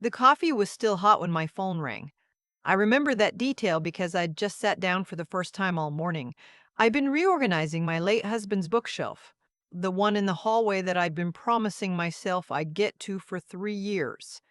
The coffee was still hot when my phone rang. I remember that detail because I'd just sat down for the first time all morning. I'd been reorganizing my late husband's bookshelf, the one in the hallway that I'd been promising myself I'd get to for 3 years.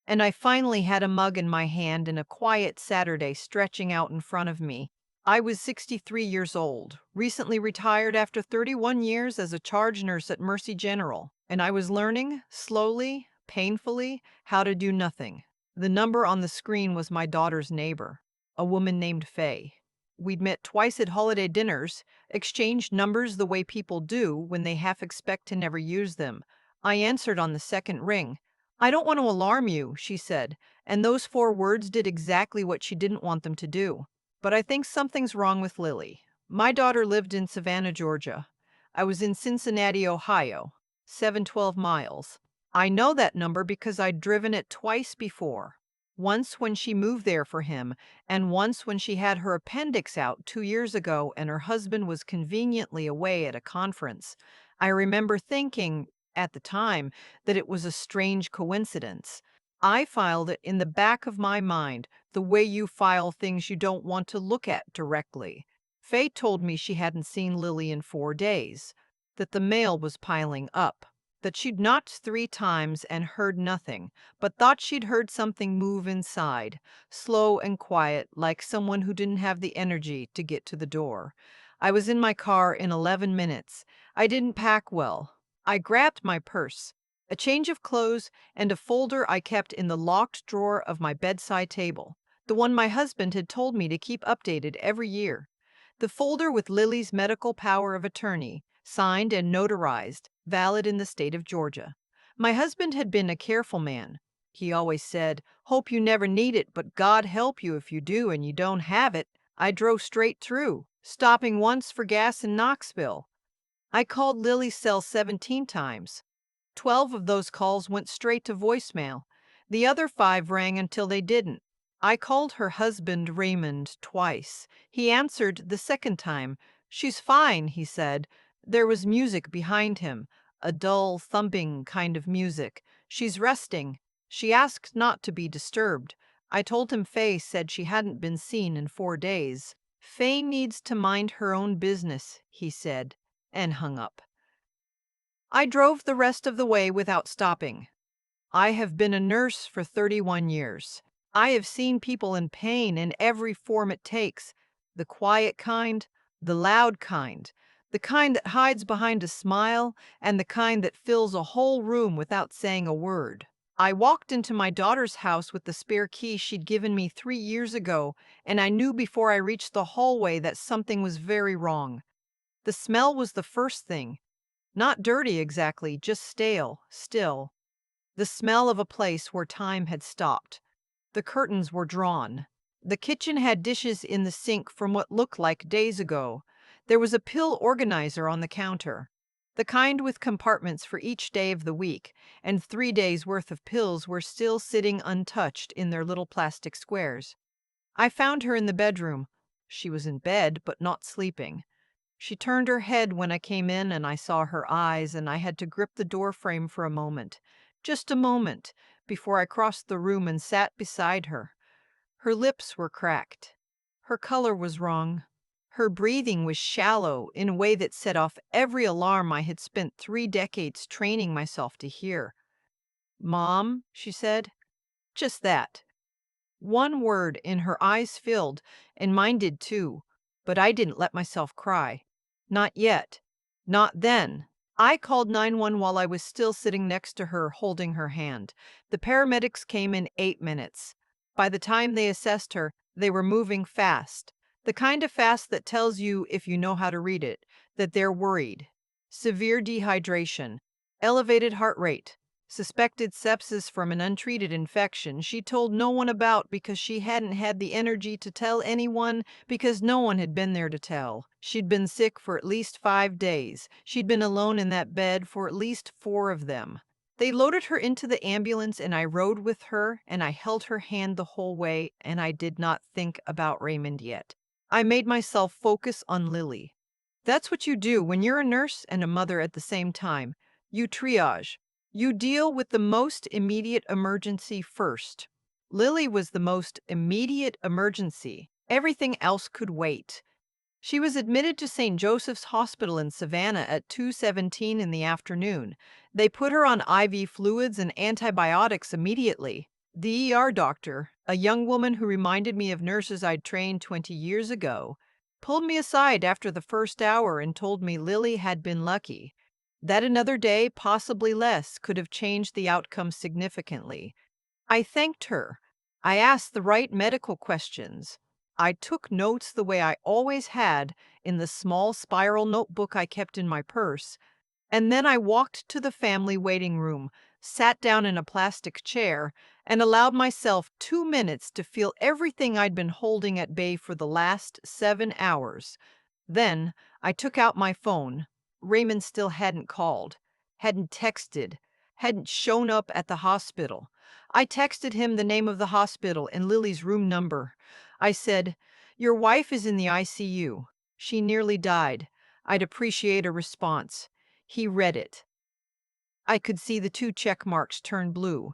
And I finally had a mug in my hand and a quiet Saturday stretching out in front of me. I was 63 years old, recently retired after 31 years as a charge nurse at Mercy General, and I was learning, slowly, painfully, how to do nothing. The number on the screen was my daughter's neighbor, a woman named Faye. We'd met twice at holiday dinners, exchanged numbers the way people do when they half expect to never use them. I answered on the second ring. "I don't want to alarm you," she said, and those 4 words did exactly what she didn't want them to do. "But I think something's wrong with Lily." My daughter lived in Savannah, Georgia. I was in Cincinnati, Ohio, 712 miles. I know that number because I'd driven it twice before. Once when she moved there for him, and once when she had her appendix out 2 years ago and her husband was conveniently away at a conference. I remember thinking, at the time, that it was a strange coincidence. I filed it in the back of my mind, the way you file things you don't want to look at directly. Faye told me she hadn't seen Lily in 4 days, that the mail was piling up, that she'd knocked 3 times and heard nothing, but thought she'd heard something move inside, slow and quiet, like someone who didn't have the energy to get to the door. I was in my car in 11 minutes. I didn't pack well. I grabbed my purse, a change of clothes, and a folder I kept in the locked drawer of my bedside table, the one my husband had told me to keep updated every year. The folder with Lily's medical power of attorney, signed and notarized, valid in the state of Georgia. My husband had been a careful man. He always said, "Hope you never need it, but God help you if you do and you don't have it." I drove straight through, stopping once for gas in Knoxville. I called Lily's cell 17 times. 12 of those calls went straight to voicemail. The other 5 rang until they didn't. I called her husband, Raymond, twice. He answered the second time. "She's fine," he said. There was music behind him, a dull, thumping kind of music. "She's resting. She asked not to be disturbed." I told him Faye said she hadn't been seen in 4 days. "Faye needs to mind her own business," he said, and hung up. I drove the rest of the way without stopping. I have been a nurse for 31 years. I have seen people in pain in every form it takes, the quiet kind, the loud kind, the kind that hides behind a smile, and the kind that fills a whole room without saying a word. I walked into my daughter's house with the spare key she'd given me 3 years ago, and I knew before I reached the hallway that something was very wrong. The smell was the first thing. Not dirty exactly, just stale, still. The smell of a place where time had stopped. The curtains were drawn. The kitchen had dishes in the sink from what looked like days ago. There was a pill organizer on the counter, the kind with compartments for each day of the week, and 3 days' worth of pills were still sitting untouched in their little plastic squares. I found her in the bedroom. She was in bed, but not sleeping. She turned her head when I came in and I saw her eyes, and I had to grip the door frame for a moment, just a moment, before I crossed the room and sat beside her. Her lips were cracked. Her color was wrong. Her breathing was shallow in a way that set off every alarm I had spent 3 decades training myself to hear. "Mom," she said. Just that. One word, and her eyes filled, and mine did too, but I didn't let myself cry. Not yet. Not then. I called 911 while I was still sitting next to her, holding her hand. The paramedics came in 8 minutes. By the time they assessed her, they were moving fast. The kind of fast that tells you, if you know how to read it, that they're worried. Severe dehydration, elevated heart rate, suspected sepsis from an untreated infection she told no one about because she hadn't had the energy to tell anyone, because no one had been there to tell. She'd been sick for at least 5 days. She'd been alone in that bed for at least 4 of them. They loaded her into the ambulance and I rode with her and I held her hand the whole way, and I did not think about Raymond yet. I made myself focus on Lily. That's what you do when you're a nurse and a mother at the same time. You triage. You deal with the most immediate emergency first. Lily was the most immediate emergency. Everything else could wait. She was admitted to St. Joseph's Hospital in Savannah at 2:17 in the afternoon. They put her on IV fluids and antibiotics immediately. The ER doctor, a young woman who reminded me of nurses I'd trained 20 years ago, pulled me aside after the first hour and told me Lily had been lucky. That another day, possibly less, could have changed the outcome significantly. I thanked her. I asked the right medical questions. I took notes the way I always had in the small spiral notebook I kept in my purse, and then I walked to the family waiting room, sat down in a plastic chair, and allowed myself 2 minutes to feel everything I'd been holding at bay for the last 7 hours. Then I took out my phone. Raymond still hadn't called, hadn't texted, hadn't shown up at the hospital. I texted him the name of the hospital and Lily's room number. I said, "Your wife is in the ICU. She nearly died. I'd appreciate a response." He read it. I could see the two check marks turn blue.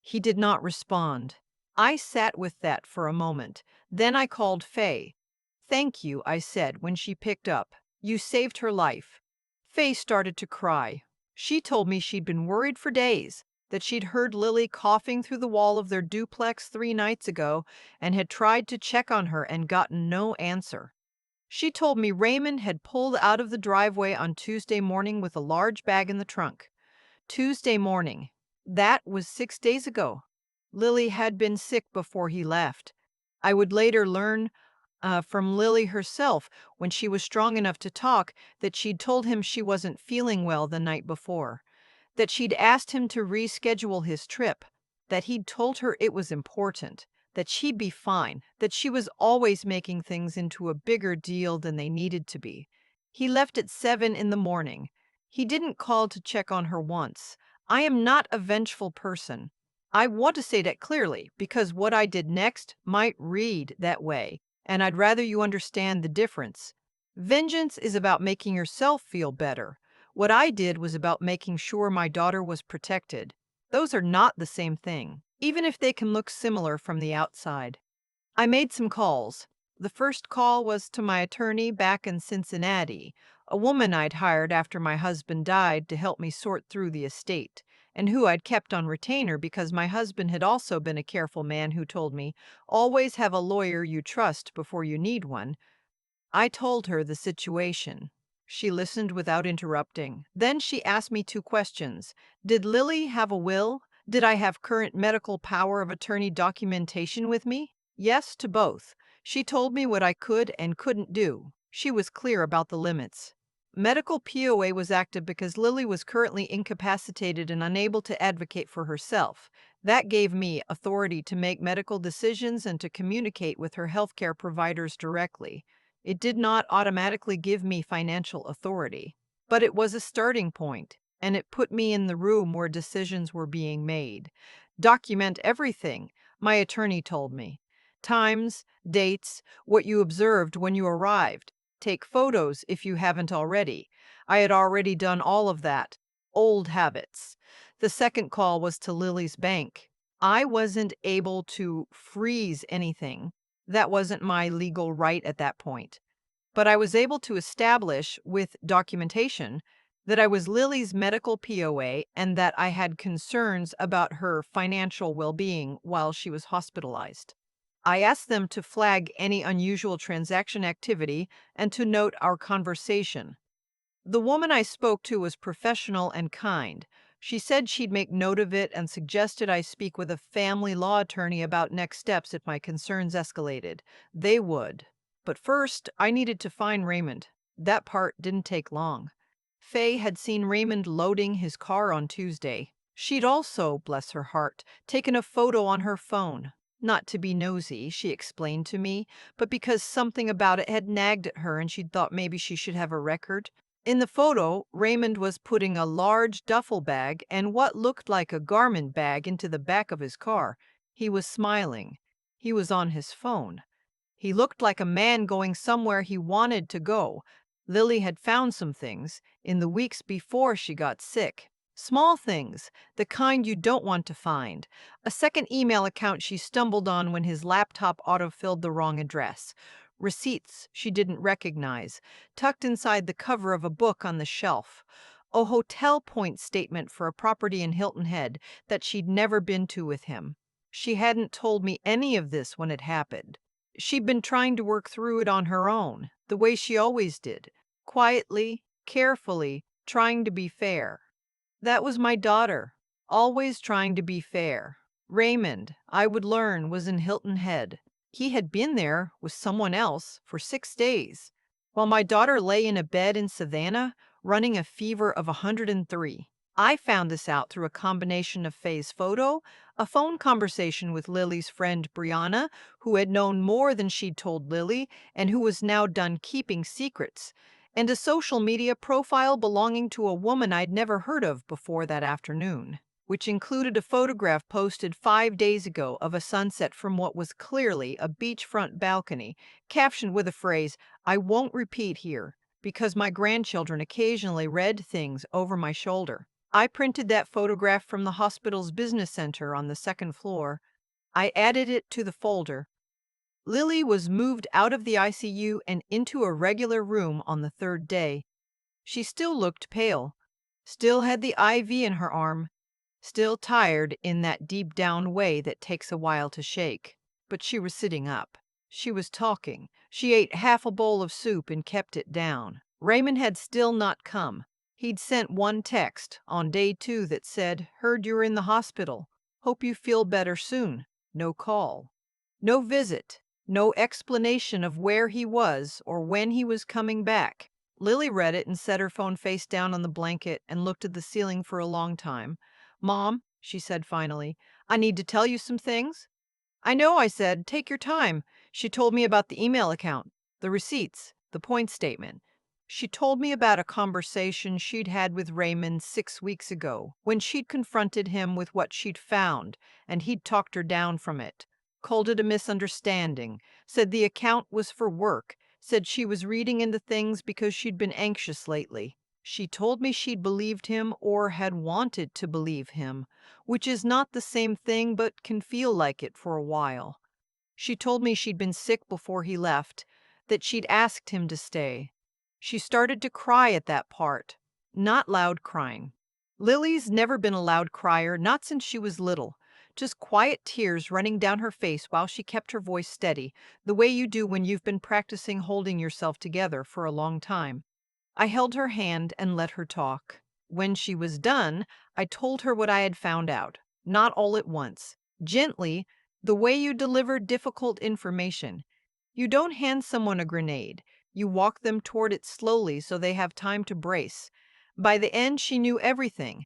He did not respond. I sat with that for a moment. Then I called Faye. "Thank you," I said when she picked up. "You saved her life." Faye started to cry. She told me she'd been worried for days, that she'd heard Lily coughing through the wall of their duplex 3 nights ago and had tried to check on her and gotten no answer. She told me Raymond had pulled out of the driveway on Tuesday morning with a large bag in the trunk. Tuesday morning. That was 6 days ago. Lily had been sick before he left. I would later learn from Lily herself, when she was strong enough to talk, that she'd told him she wasn't feeling well the night before, that she'd asked him to reschedule his trip, that he'd told her it was important, that she'd be fine, that she was always making things into a bigger deal than they needed to be. He left at 7 in the morning. He didn't call to check on her once. I am not a vengeful person. I want to say that clearly because what I did next might read that way, and I'd rather you understand the difference. Vengeance is about making yourself feel better. What I did was about making sure my daughter was protected. Those are not the same thing, even if they can look similar from the outside. I made some calls. The first call was to my attorney back in Cincinnati, a woman I'd hired after my husband died to help me sort through the estate, and who I'd kept on retainer because my husband had also been a careful man who told me, "Always have a lawyer you trust before you need one." I told her the situation. She listened without interrupting. Then she asked me two questions. Did Lily have a will? Did I have current medical power of attorney documentation with me? Yes to both. She told me what I could and couldn't do. She was clear about the limits. Medical POA was active because Lily was currently incapacitated and unable to advocate for herself. That gave me authority to make medical decisions and to communicate with her healthcare providers directly. It did not automatically give me financial authority, but it was a starting point, and it put me in the room where decisions were being made. Document everything, my attorney told me. Times, dates, what you observed when you arrived. Take photos if you haven't already. I had already done all of that. Old habits. The second call was to Lily's bank. I wasn't able to freeze anything. That wasn't my legal right at that point. But I was able to establish, with documentation, that I was Lily's medical POA and that I had concerns about her financial well-being while she was hospitalized. I asked them to flag any unusual transaction activity and to note our conversation. The woman I spoke to was professional and kind. She said she'd make note of it and suggested I speak with a family law attorney about next steps if my concerns escalated. They would. But first, I needed to find Raymond. That part didn't take long. Faye had seen Raymond loading his car on Tuesday. She'd also, bless her heart, taken a photo on her phone. Not to be nosy, she explained to me, but because something about it had nagged at her and she'd thought maybe she should have a record. In the photo, Raymond was putting a large duffel bag and what looked like a garment bag into the back of his car. He was smiling. He was on his phone. He looked like a man going somewhere he wanted to go. Lily had found some things in the weeks before she got sick. Small things, the kind you don't want to find. A second email account she stumbled on when his laptop autofilled the wrong address. Receipts she didn't recognize, tucked inside the cover of a book on the shelf. A hotel point statement for a property in Hilton Head that she'd never been to with him. She hadn't told me any of this when it happened. She'd been trying to work through it on her own, the way she always did, quietly, carefully, trying to be fair. That was my daughter, always trying to be fair. Raymond, I would learn, was in Hilton Head. He had been there with someone else for 6 days, while my daughter lay in a bed in Savannah, running a fever of 103. I found this out through a combination of Faye's photo, a phone conversation with Lily's friend Brianna, who had known more than she'd told Lily and who was now done keeping secrets, and a social media profile belonging to a woman I'd never heard of before that afternoon, which included a photograph posted 5 days ago of a sunset from what was clearly a beachfront balcony, captioned with a phrase, "I won't repeat here," because my grandchildren occasionally read things over my shoulder. I printed that photograph from the hospital's business center on the second floor. I added it to the folder. Lily was moved out of the ICU and into a regular room on the third day. She still looked pale, still had the IV in her arm, still tired in that deep down way that takes a while to shake. But she was sitting up. She was talking. She ate half a bowl of soup and kept it down. Raymond had still not come. He'd sent one text on day 2 that said, "Heard you're in the hospital. Hope you feel better soon." No call. No visit. No explanation of where he was or when he was coming back. Lily read it and set her phone face down on the blanket and looked at the ceiling for a long time. "Mom," she said finally, "I need to tell you some things." "I know," I said. "Take your time." She told me about the email account, the receipts, the point statement. She told me about a conversation she'd had with Raymond 6 weeks ago when she'd confronted him with what she'd found, and he'd talked her down from it. Called it a misunderstanding, said the account was for work, said she was reading into things because she'd been anxious lately. She told me she'd believed him or had wanted to believe him, which is not the same thing but can feel like it for a while. She told me she'd been sick before he left, that she'd asked him to stay. She started to cry at that part, not loud crying. Lily's never been a loud crier, not since she was little. Just quiet tears running down her face while she kept her voice steady, the way you do when you've been practicing holding yourself together for a long time. I held her hand and let her talk. When she was done, I told her what I had found out, not all at once, gently, the way you deliver difficult information. You don't hand someone a grenade. You walk them toward it slowly so they have time to brace. By the end, she knew everything.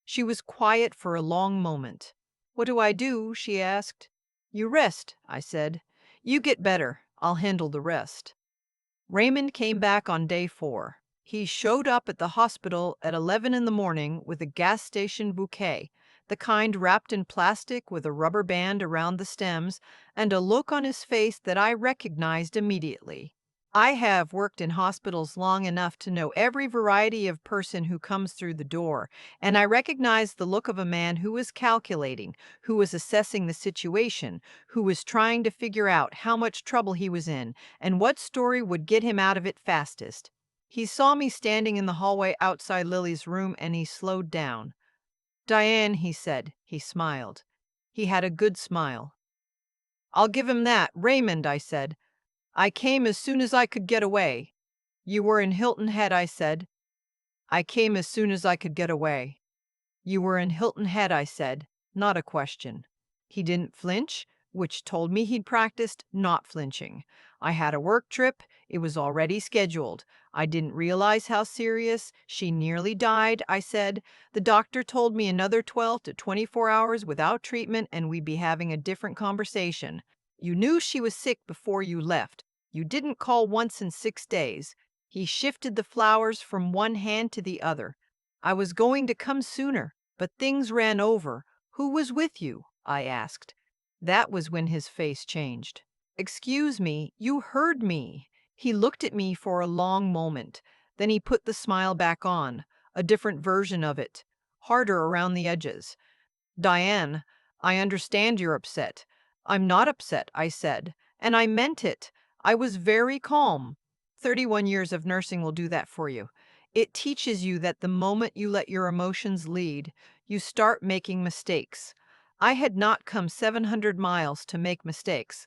She was quiet for a long moment. "What do I do?" she asked. "You rest," I said. "You get better. I'll handle the rest." Raymond came back on day 4. He showed up at the hospital at 11 in the morning with a gas station bouquet, the kind wrapped in plastic with a rubber band around the stems, and a look on his face that I recognized immediately. I have worked in hospitals long enough to know every variety of person who comes through the door, and I recognized the look of a man who was calculating, who was assessing the situation, who was trying to figure out how much trouble he was in and what story would get him out of it fastest. He saw me standing in the hallway outside Lily's room and he slowed down. "Diane," he said. He smiled. He had a good smile. "I'll give him that." "Raymond," I said. "I came as soon as I could get away." "You were in Hilton Head," I said. "I came as soon as I could get away." "You were in Hilton Head," I said, not a question. He didn't flinch, which told me he'd practiced not flinching. "I had a work trip. It was already scheduled. I didn't realize how serious. She nearly died," I said. "The doctor told me another 12 to 24 hours without treatment and we'd be having a different conversation. You knew she was sick before you left. You didn't call once in 6 days." He shifted the flowers from one hand to the other. "I was going to come sooner, but things ran over. Who was with you?" I asked. That was when his face changed. "Excuse me, you heard me." He looked at me for a long moment. Then he put the smile back on, a different version of it. harder around the edges. Diane, I understand you're upset. I'm not upset, I said, and I meant it. I was very calm. 31 years of nursing will do that for you. It teaches you that the moment you let your emotions lead, you start making mistakes. I had not come 700 miles to make mistakes.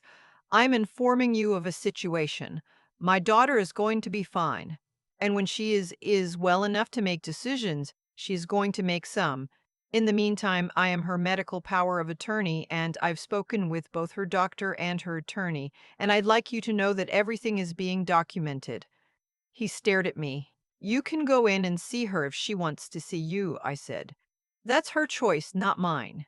I'm informing you of a situation. My daughter is going to be fine. And when she is well enough to make decisions, she's going to make some. In the meantime, I am her medical power of attorney, and I've spoken with both her doctor and her attorney, and I'd like you to know that everything is being documented. He stared at me. You can go in and see her if she wants to see you, I said. That's her choice, not mine.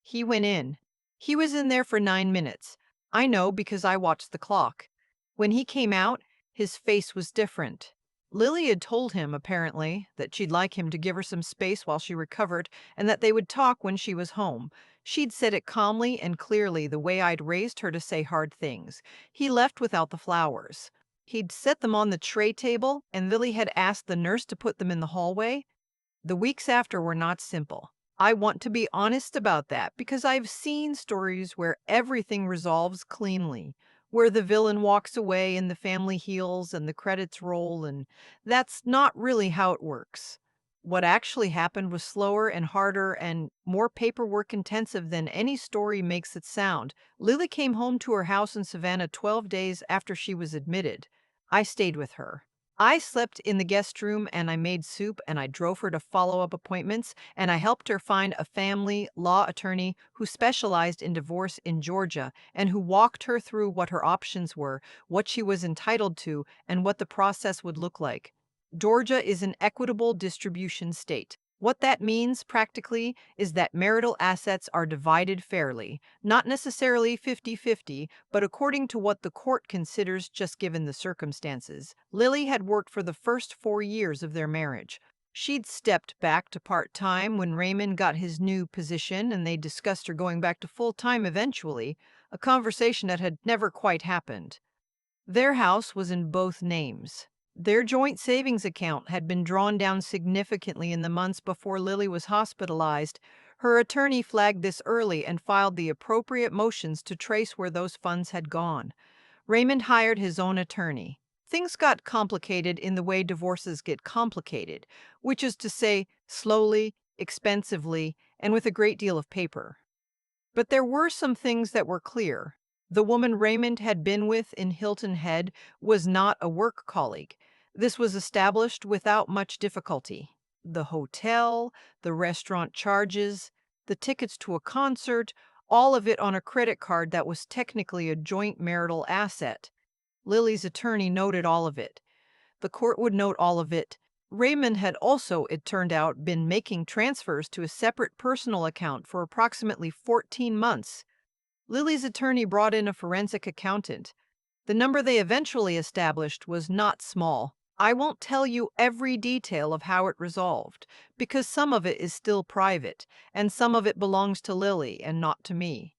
He went in. He was in there for 9 minutes. I know because I watched the clock. When he came out, his face was different. Lily had told him, apparently, that she'd like him to give her some space while she recovered and that they would talk when she was home. She'd said it calmly and clearly, the way I'd raised her to say hard things. He left without the flowers. He'd set them on the tray table, and Lily had asked the nurse to put them in the hallway. The weeks after were not simple. I want to be honest about that because I've seen stories where everything resolves cleanly, where the villain walks away and the family heals and the credits roll, and that's not really how it works. What actually happened was slower and harder and more paperwork intensive than any story makes it sound. Lily came home to her house in Savannah 12 days after she was admitted. I stayed with her. I slept in the guest room and I made soup and I drove her to follow-up appointments and I helped her find a family law attorney who specialized in divorce in Georgia and who walked her through what her options were, what she was entitled to, and what the process would look like. Georgia is an equitable distribution state. What that means practically is that marital assets are divided fairly, not necessarily 50-50, but according to what the court considers just given the circumstances. Lily had worked for the first 4 years of their marriage. She'd stepped back to part-time when Raymond got his new position and they discussed her going back to full-time eventually, a conversation that had never quite happened. Their house was in both names. Their joint savings account had been drawn down significantly in the months before Lily was hospitalized. Her attorney flagged this early and filed the appropriate motions to trace where those funds had gone. Raymond hired his own attorney. Things got complicated in the way divorces get complicated, which is to say, slowly, expensively, and with a great deal of paper. But there were some things that were clear. The woman Raymond had been with in Hilton Head was not a work colleague. This was established without much difficulty. The hotel, the restaurant charges, the tickets to a concert, all of it on a credit card that was technically a joint marital asset. Lily's attorney noted all of it. The court would note all of it. Raymond had also, it turned out, been making transfers to a separate personal account for approximately 14 months. Lily's attorney brought in a forensic accountant. The number they eventually established was not small. I won't tell you every detail of how it resolved, because some of it is still private, and some of it belongs to Lily and not to me.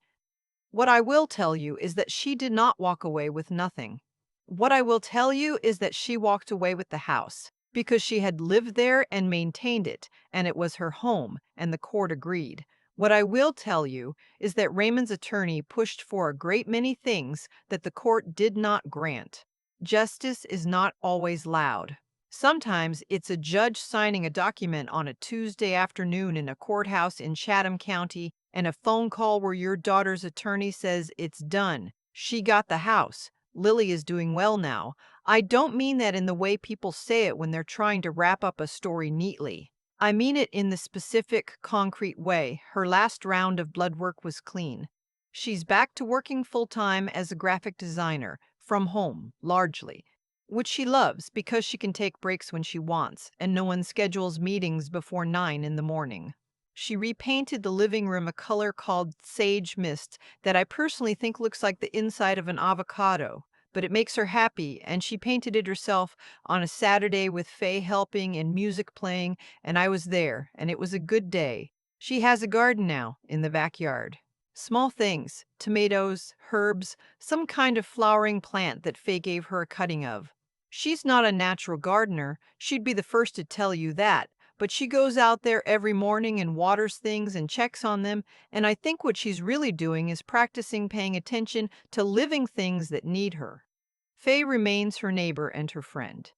What I will tell you is that she did not walk away with nothing. What I will tell you is that she walked away with the house because she had lived there and maintained it, and it was her home, and the court agreed. What I will tell you is that Raymond's attorney pushed for a great many things that the court did not grant. Justice is not always loud. Sometimes it's a judge signing a document on a Tuesday afternoon in a courthouse in Chatham County and a phone call where your daughter's attorney says it's done. She got the house. Lily is doing well now. I don't mean that in the way people say it when they're trying to wrap up a story neatly. I mean it in the specific, concrete way. Her last round of blood work was clean. She's back to working full-time as a graphic designer, from home, largely, which she loves because she can take breaks when she wants, and no one schedules meetings before 9 in the morning. She repainted the living room a color called sage mist that I personally think looks like the inside of an avocado, but it makes her happy, and she painted it herself on a Saturday with Faye helping and music playing, and I was there, and it was a good day. She has a garden now in the backyard. Small things, tomatoes, herbs, some kind of flowering plant that Faye gave her a cutting of. She's not a natural gardener, she'd be the first to tell you that, but she goes out there every morning and waters things and checks on them, and I think what she's really doing is practicing paying attention to living things that need her. Faye remains her neighbor and her friend.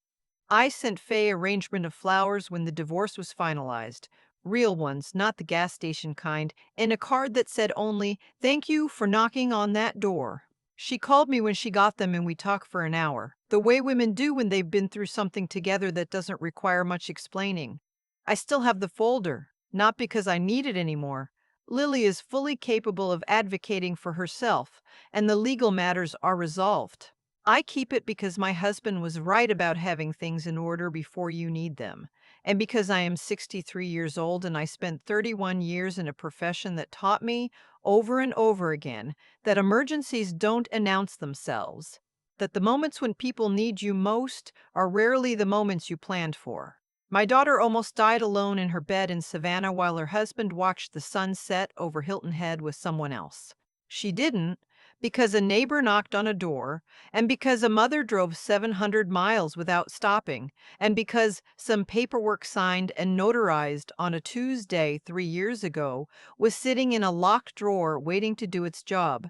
I sent Faye arrangement of flowers when the divorce was finalized. Real ones, not the gas station kind, and a card that said only, "Thank you for knocking on that door." She called me when she got them and we talked for an hour, the way women do when they've been through something together that doesn't require much explaining. I still have the folder, not because I need it anymore. Lily is fully capable of advocating for herself, and the legal matters are resolved. I keep it because my husband was right about having things in order before you need them, and because I am 63 years old and I spent 31 years in a profession that taught me over and over again that emergencies don't announce themselves, that the moments when people need you most are rarely the moments you planned for. My daughter almost died alone in her bed in Savannah while her husband watched the sun set over Hilton Head with someone else. She didn't, because a neighbor knocked on a door, and because a mother drove 700 miles without stopping, and because some paperwork signed and notarized on a Tuesday 3 years ago was sitting in a locked drawer waiting to do its job.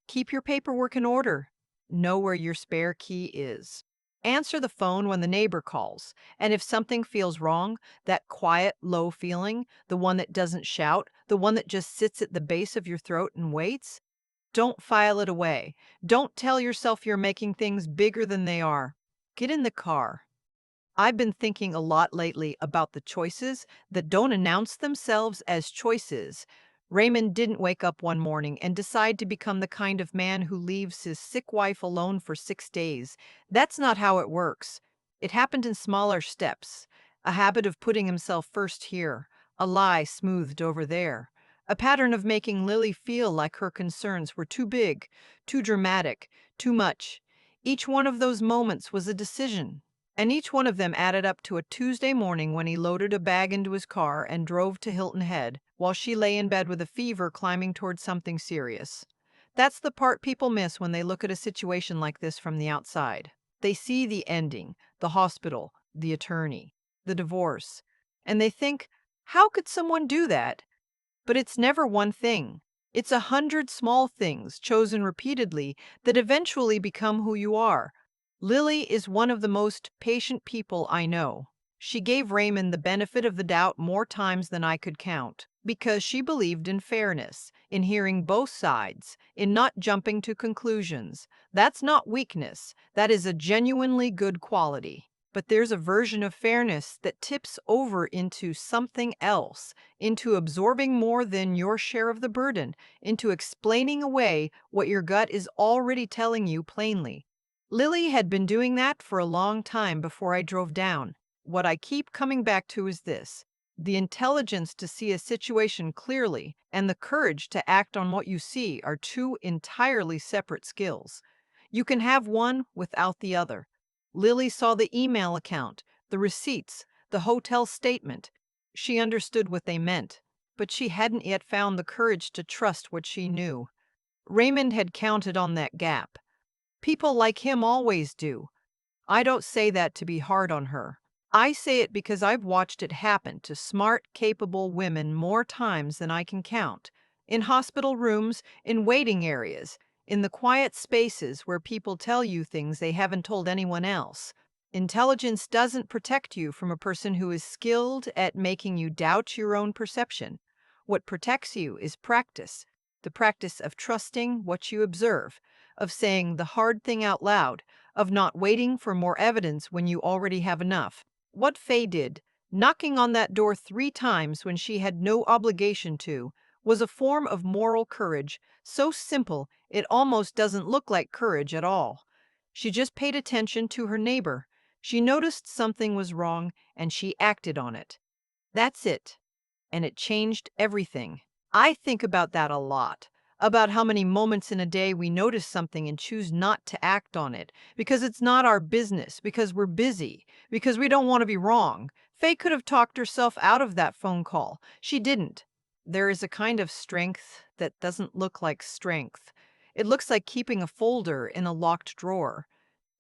Keep your paperwork in order. Know where your spare key is. Answer the phone when the neighbor calls. And if something feels wrong, that quiet, low feeling, the one that doesn't shout, the one that just sits at the base of your throat and waits, don't file it away. Don't tell yourself you're making things bigger than they are. Get in the car. I've been thinking a lot lately about the choices that don't announce themselves as choices. Raymond didn't wake up one morning and decide to become the kind of man who leaves his sick wife alone for 6 days. That's not how it works. It happened in smaller steps. A habit of putting himself first here, a lie smoothed over there, a pattern of making Lily feel like her concerns were too big, too dramatic, too much. Each one of those moments was a decision. And each one of them added up to a Tuesday morning when he loaded a bag into his car and drove to Hilton Head, while she lay in bed with a fever climbing toward something serious. That's the part people miss when they look at a situation like this from the outside. They see the ending, the hospital, the attorney, the divorce, and they think, how could someone do that? But it's never one thing. It's 100 small things chosen repeatedly that eventually become who you are. Lily is one of the most patient people I know. She gave Raymond the benefit of the doubt more times than I could count, because she believed in fairness, in hearing both sides, in not jumping to conclusions. That's not weakness, that is a genuinely good quality. But there's a version of fairness that tips over into something else, into absorbing more than your share of the burden, into explaining away what your gut is already telling you plainly. Lily had been doing that for a long time before I drove down. What I keep coming back to is this: the intelligence to see a situation clearly and the courage to act on what you see are two entirely separate skills. You can have one without the other. Lily saw the email account, the receipts, the hotel statement. She understood what they meant, but she hadn't yet found the courage to trust what she knew. Raymond had counted on that gap. People like him always do. I don't say that to be hard on her. I say it because I've watched it happen to smart, capable women more times than I can count. In hospital rooms, in waiting areas, in the quiet spaces where people tell you things they haven't told anyone else. Intelligence doesn't protect you from a person who is skilled at making you doubt your own perception. What protects you is practice, the practice of trusting what you observe, of saying the hard thing out loud, of not waiting for more evidence when you already have enough. What Faye did, knocking on that door 3 times when she had no obligation to, was a form of moral courage, so simple it almost doesn't look like courage at all. She just paid attention to her neighbor. She noticed something was wrong, and she acted on it. That's it. And it changed everything. I think about that a lot, about how many moments in a day we notice something and choose not to act on it because it's not our business, because we're busy, because we don't want to be wrong. Faye could have talked herself out of that phone call. She didn't. There is a kind of strength that doesn't look like strength. It looks like keeping a folder in a locked drawer.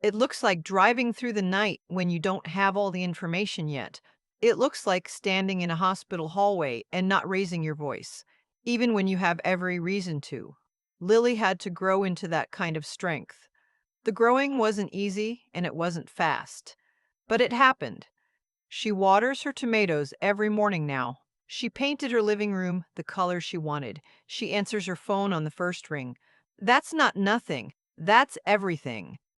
It looks like driving through the night when you don't have all the information yet. It looks like standing in a hospital hallway and not raising your voice, even when you have every reason to. Lily had to grow into that kind of strength. The growing wasn't easy and it wasn't fast, but it happened. She waters her tomatoes every morning now. She painted her living room the color she wanted. She answers her phone on the first ring. That's not nothing. That's everything.